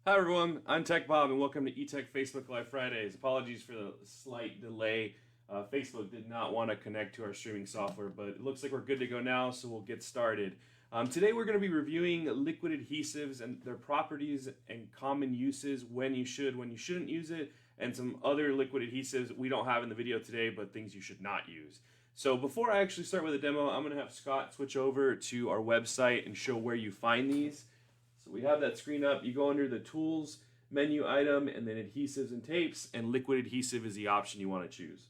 Hi everyone, I'm Tech Bob and welcome to eTech Facebook Live Fridays. Apologies for the slight delay. Facebook did not want to connect to our streaming software, but it looks like we're good to go now, so we'll get started. Today we're going to be reviewing liquid adhesives and their properties and common uses, when you should, when you shouldn't use it, and some other liquid adhesives we don't have in the video today, but things you should not use. So before I actually start with the demo, I'm going to have Scott switch over to our website and show where you find these. So we have that screen up. You go under the tools menu item and then adhesives and tapes, and liquid adhesive is the option you want to choose.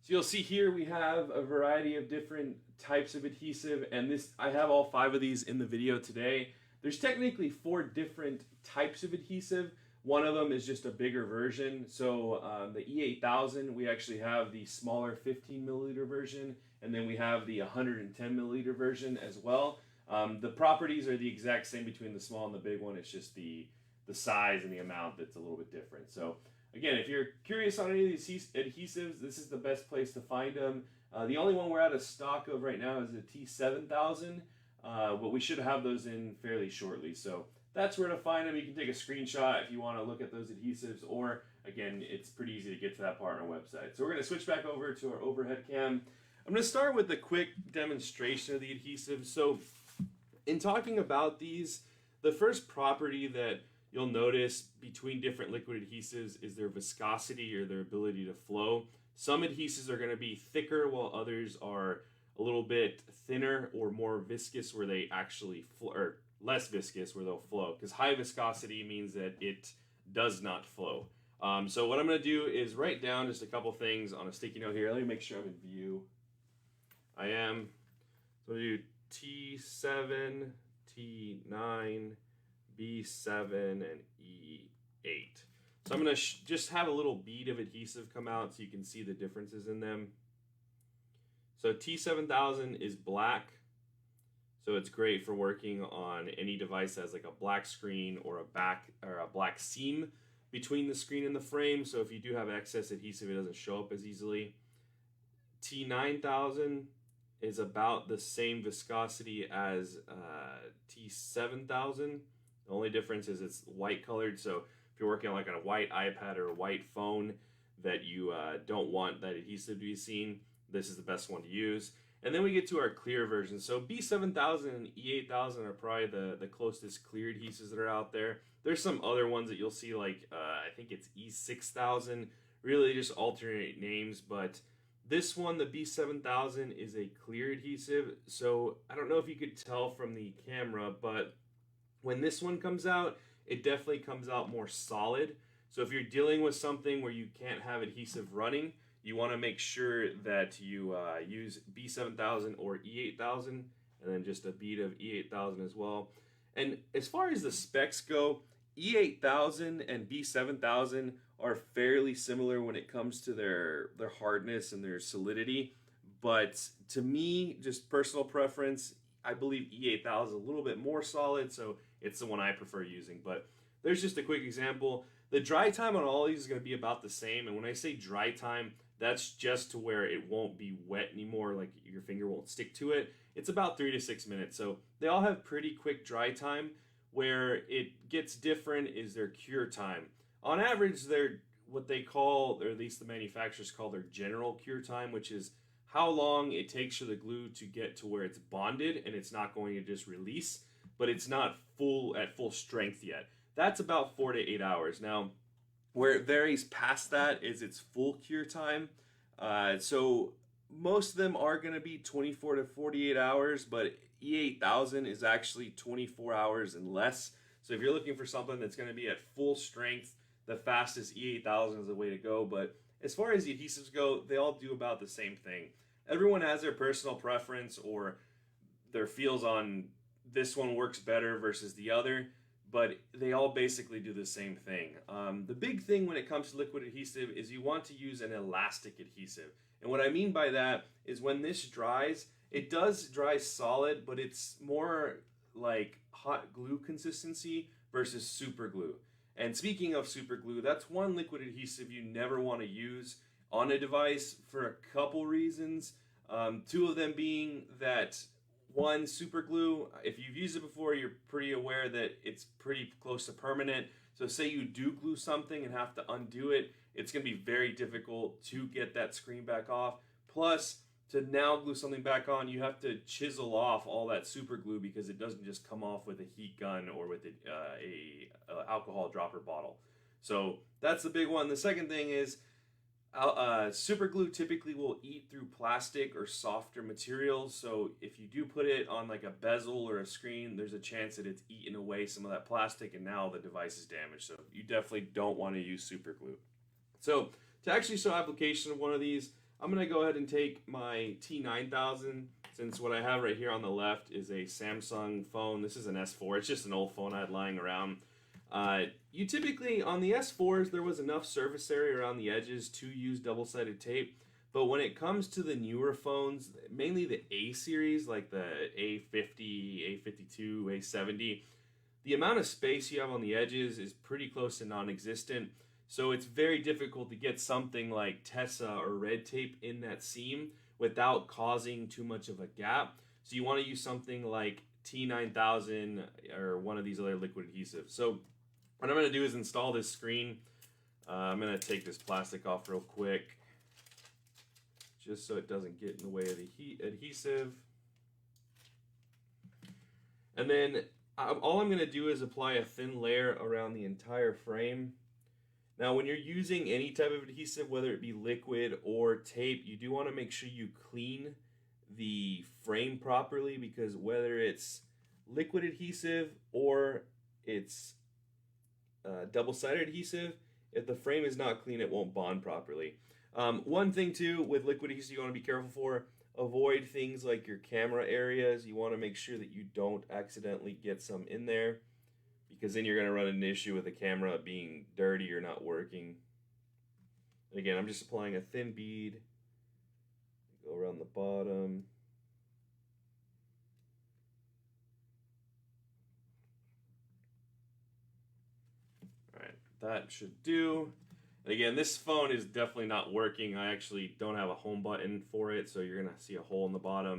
So you'll see here we have a variety of different types of adhesive, and I have all 5 of these in the video today. There's technically 4 different types of adhesive. One of them is just a bigger version. So the E8000, we actually have the smaller 15 milliliter version, and then we have the 110 milliliter version as well. The properties are the exact same between the small and the big one. It's just the size and the amount that's a little bit different. So again, if you're curious on any of these adhesives, this is the best place to find them. The only one we're out of stock of right now is the T7000, but we should have those in fairly shortly. So that's where to find them. You can take a screenshot if you want to look at those adhesives, or again, it's pretty easy to get to that part on our website. So we're going to switch back over to our overhead cam. I'm going to start with a quick demonstration of the adhesives. So in talking about these, the first property that you'll notice between different liquid adhesives is their viscosity, or their ability to flow. Some adhesives are going to be thicker while others are a little bit thinner or more viscous where they actually flow, or less viscous where they'll flow, because high viscosity means that it does not flow. So what I'm going to do is write down just a couple things on a sticky note here. Let me make sure I'm in view. I am. So I'm going to do T7, T9, B7, and E8. So I'm going to just have a little bead of adhesive come out so you can see the differences in them. So T7000 is black, so it's great for working on any device that has like a black screen or a black seam between the screen and the frame. So if you do have excess adhesive, it doesn't show up as easily. T9000 is about the same viscosity as T7000. The only difference is it's white colored. So if you're working on like on a white iPad or a white phone that you don't want that adhesive to be seen, this is the best one to use. And then we get to our clear version. So B7000 and E8000 are probably the closest clear adhesives that are out there. There's some other ones that you'll see, like I think it's E6000, really just alternate names, but this one, the B7000, is a clear adhesive. So I don't know if you could tell from the camera, but when this one comes out, it definitely comes out more solid. So if you're dealing with something where you can't have adhesive running, you want to make sure that you use B7000 or E8000, and then just a bead of E8000 as well. And as far as the specs go, E8000 and B7000 are fairly similar when it comes to their hardness and their solidity. But to me, just personal preference, I believe E8000 is a little bit more solid, so it's the one I prefer using. But there's just a quick example. The dry time on all these is going to be about the same. And when I say dry time, that's just to where it won't be wet anymore, like your finger won't stick to it. It's about 3 to 6 minutes. So they all have pretty quick dry time. Where it gets different is their cure time. On average, they're what they call, or at least the manufacturers call, their general cure time, which is how long it takes for the glue to get to where it's bonded and it's not going to just release, but it's not at full strength yet. That's about 4 to 8 hours. Now, where it varies past that is its full cure time. So most of them are going to be 24 to 48 hours, but E8000 is actually 24 hours and less. So if you're looking for something that's going to be at full strength, the fastest E8000 is the way to go. But as far as the adhesives go, they all do about the same thing. Everyone has their personal preference or their feels on this one works better versus the other, but they all basically do the same thing. The big thing when it comes to liquid adhesive is you want to use an elastic adhesive. And what I mean by that is when this dries, it does dry solid, but it's more like hot glue consistency versus super glue. And speaking of super glue, that's one liquid adhesive you never want to use on a device for a couple reasons. 2 of them being that One, super glue, if you've used it before, you're pretty aware that it's pretty close to permanent. So say you do glue something and have to undo it, it's going to be very difficult to get that screen back off. Plus, to now glue something back on, you have to chisel off all that super glue because it doesn't just come off with a heat gun or with a alcohol dropper bottle. So that's the big one. The second thing is super glue typically will eat through plastic or softer materials. So if you do put it on like a bezel or a screen, there's a chance that it's eaten away some of that plastic and now the device is damaged. So you definitely don't want to use super glue. So to actually show application of one of these, I'm going to go ahead and take my T9000, since what I have right here on the left is a Samsung phone. This is an S4. It's just an old phone I had lying around. You typically, on the S4s, there was enough surface area around the edges to use double-sided tape. But when it comes to the newer phones, mainly the A series, like the A50, A52, A70, the amount of space you have on the edges is pretty close to non-existent. So it's very difficult to get something like Tessa or red tape in that seam without causing too much of a gap. So you want to use something like T9000 or one of these other liquid adhesives. So what I'm going to do is install this screen. I'm going to take this plastic off real quick just so it doesn't get in the way of the adhesive. And then all I'm going to do is apply a thin layer around the entire frame. Now, when you're using any type of adhesive, whether it be liquid or tape, you do want to make sure you clean the frame properly, because whether it's liquid adhesive or it's double-sided adhesive, if the frame is not clean, it won't bond properly. One thing too with liquid adhesive you want to be careful for, avoid things like your camera areas. You want to make sure that you don't accidentally get some in there, because then you're going to run an issue with the camera being dirty or not working. And again, I'm just applying a thin bead. Go around the bottom. Alright, that should do. And again, this phone is definitely not working. I actually don't have a home button for it, so you're going to see a hole in the bottom. I'm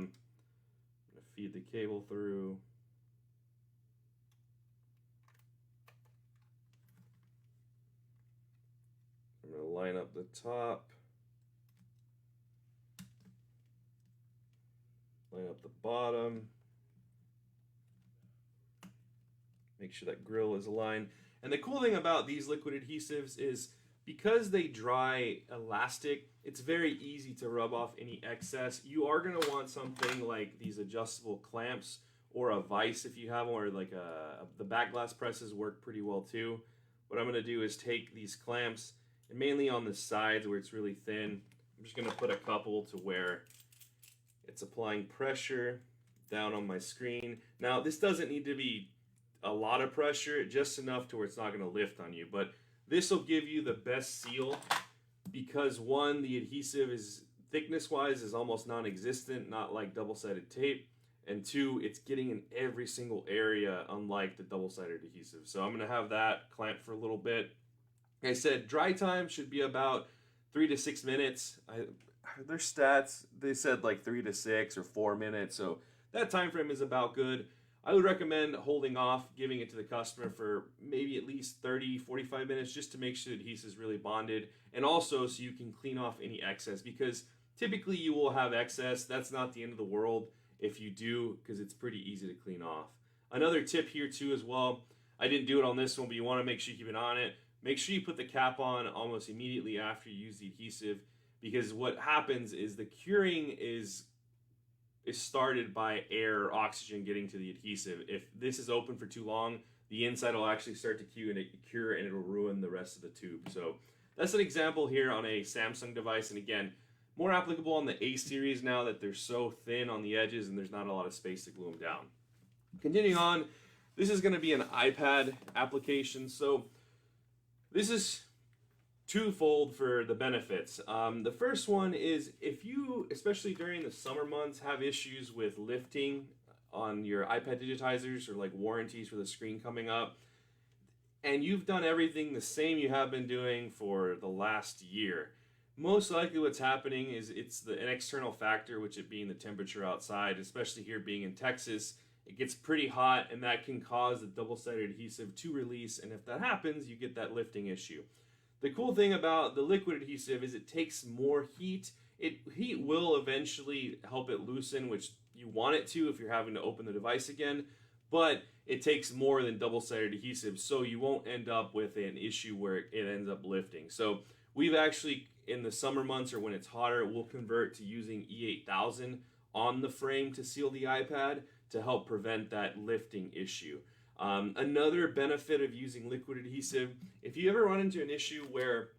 going to feed the cable through. I'm going to line up the top. Line up the bottom. Make sure that grill is aligned. And the cool thing about these liquid adhesives is because they dry elastic, it's very easy to rub off any excess. You are going to want something like these adjustable clamps or a vise if you have one, or like the back glass presses work pretty well too. What I'm going to do is take these clamps, and mainly on the sides where it's really thin, I'm just going to put a couple to where it's applying pressure down on my screen. Now, this doesn't need to be a lot of pressure, just enough to where it's not going to lift on you. But this will give you the best seal because, one, the adhesive is thickness-wise is almost non-existent, not like double-sided tape. And two, it's getting in every single area, unlike the double-sided adhesive. So I'm going to have that clamped for a little bit. Like I said, dry time should be about 3 to 6 minutes. Their stats, they said like 3 to 6 or 4 minutes. So that time frame is about good. I would recommend holding off, giving it to the customer for maybe at least 30, 45 minutes just to make sure the adhesive is really bonded, and also so you can clean off any excess, because typically you will have excess. That's not the end of the world if you do, because it's pretty easy to clean off. Another tip here too as well, I didn't do it on this one, but you want to make sure you keep it on it. Make sure you put the cap on almost immediately after you use the adhesive, because what happens is the curing is started by air or oxygen getting to the adhesive. If this is open for too long, the inside will actually start to cure and it'll ruin the rest of the tube. So that's an example here on a Samsung device, and again, more applicable on the A series now that they're so thin on the edges and there's not a lot of space to glue them down. Continuing on, this is going to be an iPad application. So this is twofold for the benefits. The first one is if you, especially during the summer months, have issues with lifting on your iPad digitizers or like warranties for the screen coming up, and you've done everything the same you have been doing for the last year, Most likely what's happening is it's an external factor, which it being the temperature outside, especially here being in Texas. It gets pretty hot, and that can cause the double-sided adhesive to release, and if that happens, you get that lifting issue. The cool thing about the liquid adhesive is it takes more heat. Heat will eventually help it loosen, which you want it to if you're having to open the device again, but it takes more than double-sided adhesive, so you won't end up with an issue where it ends up lifting. So we've actually, in the summer months or when it's hotter, we'll convert to using E8000 on the frame to seal the iPad to help prevent that lifting issue. Another benefit of using liquid adhesive, if you ever run into an issue where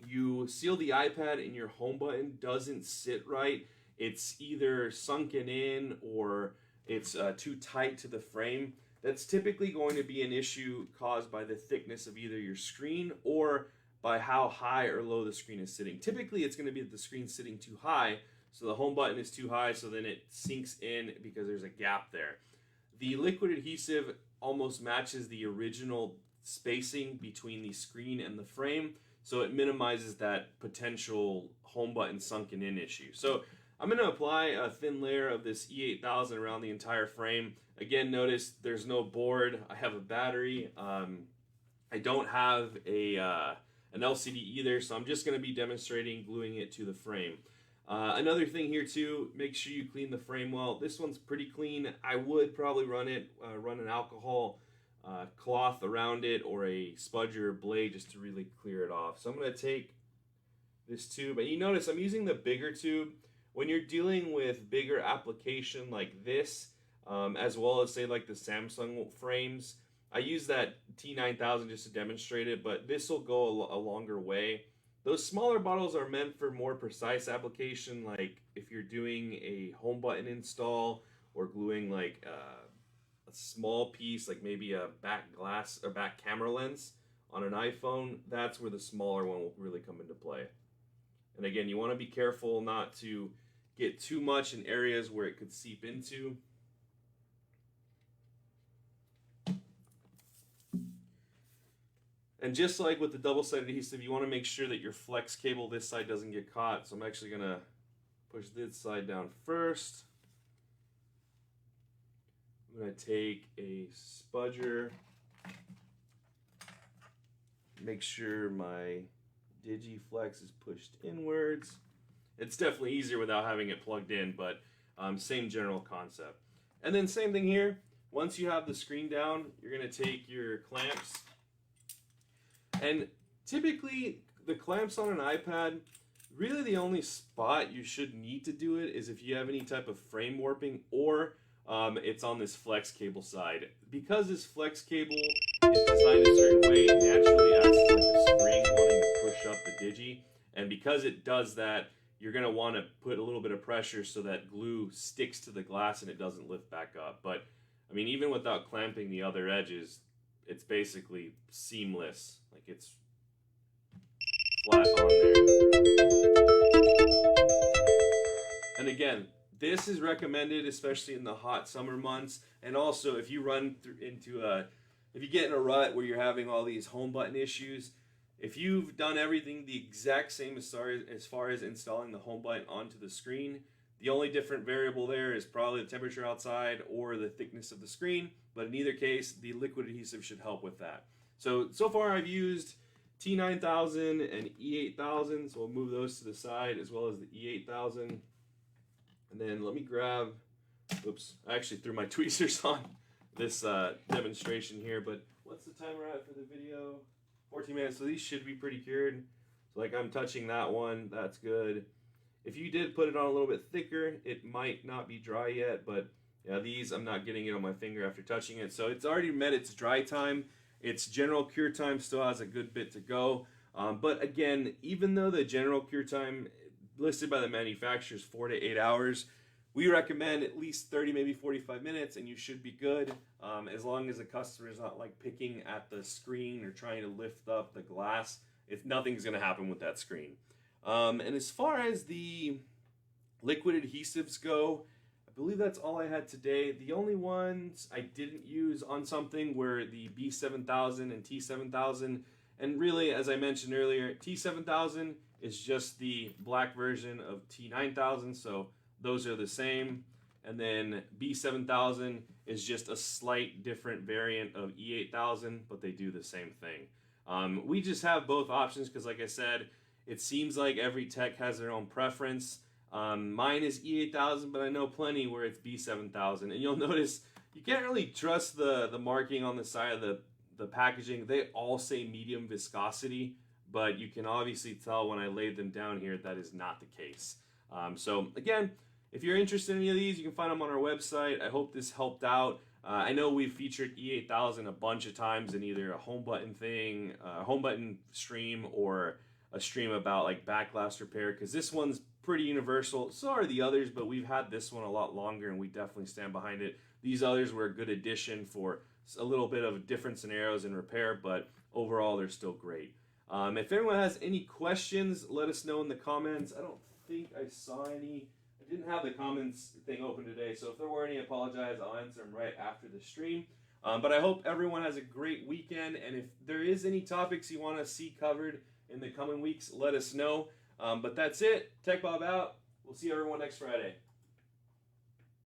you seal the iPad and your home button doesn't sit right, it's either sunken in or it's too tight to the frame, that's typically going to be an issue caused by the thickness of either your screen or by how high or low the screen is sitting. Typically it's going to be that the screen's sitting too high, so the home button is too high, so then it sinks in because there's a gap there. The liquid adhesive almost matches the original spacing between the screen and the frame, so it minimizes that potential home button sunken in issue. So I'm going to apply a thin layer of this E8000 around the entire frame. Again, notice there's no board. I have a battery. I don't have an LCD either, so I'm just going to be demonstrating gluing it to the frame. Another thing here too, make sure you clean the frame well. This one's pretty clean. I would probably run an alcohol cloth around it or a spudger or blade just to really clear it off. So I'm going to take this tube, and you notice I'm using the bigger tube. When you're dealing with bigger application like this, as well as say like the Samsung frames, I use that T9000 just to demonstrate it, but this will go a longer way. Those smaller bottles are meant for more precise application, like if you're doing a home button install or gluing like a small piece, like maybe a back glass or back camera lens on an iPhone, that's where the smaller one will really come into play. And again, you want to be careful not to get too much in areas where it could seep into. And just like with the double-sided adhesive, you want to make sure that your flex cable this side doesn't get caught. So I'm actually going to push this side down first. I'm going to take a spudger, make sure my DigiFlex is pushed inwards. It's definitely easier without having it plugged in, but same general concept. And then same thing here. Once you have the screen down, you're going to take your clamps. And typically, the clamps on an iPad, really the only spot you should need to do it is if you have any type of frame warping or it's on this flex cable side. Because this flex cable is designed a certain way, it naturally acts like a spring wanting to push up the Digi. And because it does that, you're going to want to put a little bit of pressure so that glue sticks to the glass and it doesn't lift back up. But, I mean, even without clamping the other edges, it's basically seamless. Like it's flat on there. And again, this is recommended especially in the hot summer months, and also if you run into if you get in a rut where you're having all these home button issues, if you've done everything the exact same as far as installing the home button onto the screen, the only different variable there is probably the temperature outside or the thickness of the screen, but in either case, the liquid adhesive should help with that. So far I've used T9000 and E8000, so we'll move those to the side as well as the E8000. And then let me grab, oops, I actually threw my tweezers on this demonstration here, but what's the timer at for the video? 14 minutes, so these should be pretty cured. So like I'm touching that one, that's good. If you did put it on a little bit thicker, it might not be dry yet, but yeah, these I'm not getting it on my finger after touching it. So it's already met its dry time. Its general cure time still has a good bit to go. But again, even though the general cure time listed by the manufacturer is 4 to 8 hours, we recommend at least 30, maybe 45 minutes, and you should be good, as long as the customer is not like picking at the screen or trying to lift up the glass. Nothing's going to happen with that screen. And as far as the liquid adhesives go, I believe that's all I had today. The only ones I didn't use on something were the B7000 and T7000. And really, as I mentioned earlier, T7000 is just the black version of T9000, so those are the same. And then B7000 is just a slight different variant of E8000, but they do the same thing. We just have both options because, like I said, it seems like every tech has their own preference. Mine is E8000, but I know plenty where it's B7000. And you'll notice you can't really trust the marking on the side of the packaging. They all say medium viscosity, but you can obviously tell when I laid them down here that is not the case. So again, if you're interested in any of these, you can find them on our website. I hope this helped out. I know we've featured E8000 a bunch of times in either a home button thing, a home button stream, or a stream about like back glass repair, because this one's pretty universal. So are the others, but we've had this one a lot longer and we definitely stand behind it. These others were a good addition for a little bit of different scenarios in repair, but overall they're still great. If anyone has any questions, let us know in the comments. I don't think I saw any. I didn't have the comments thing open today, so if there were any, I apologize. I'll answer them right after the stream. But I hope everyone has a great weekend, and if there is any topics you want to see covered in the coming weeks, let us know. But that's it. Tech Bob out. We'll see everyone next Friday.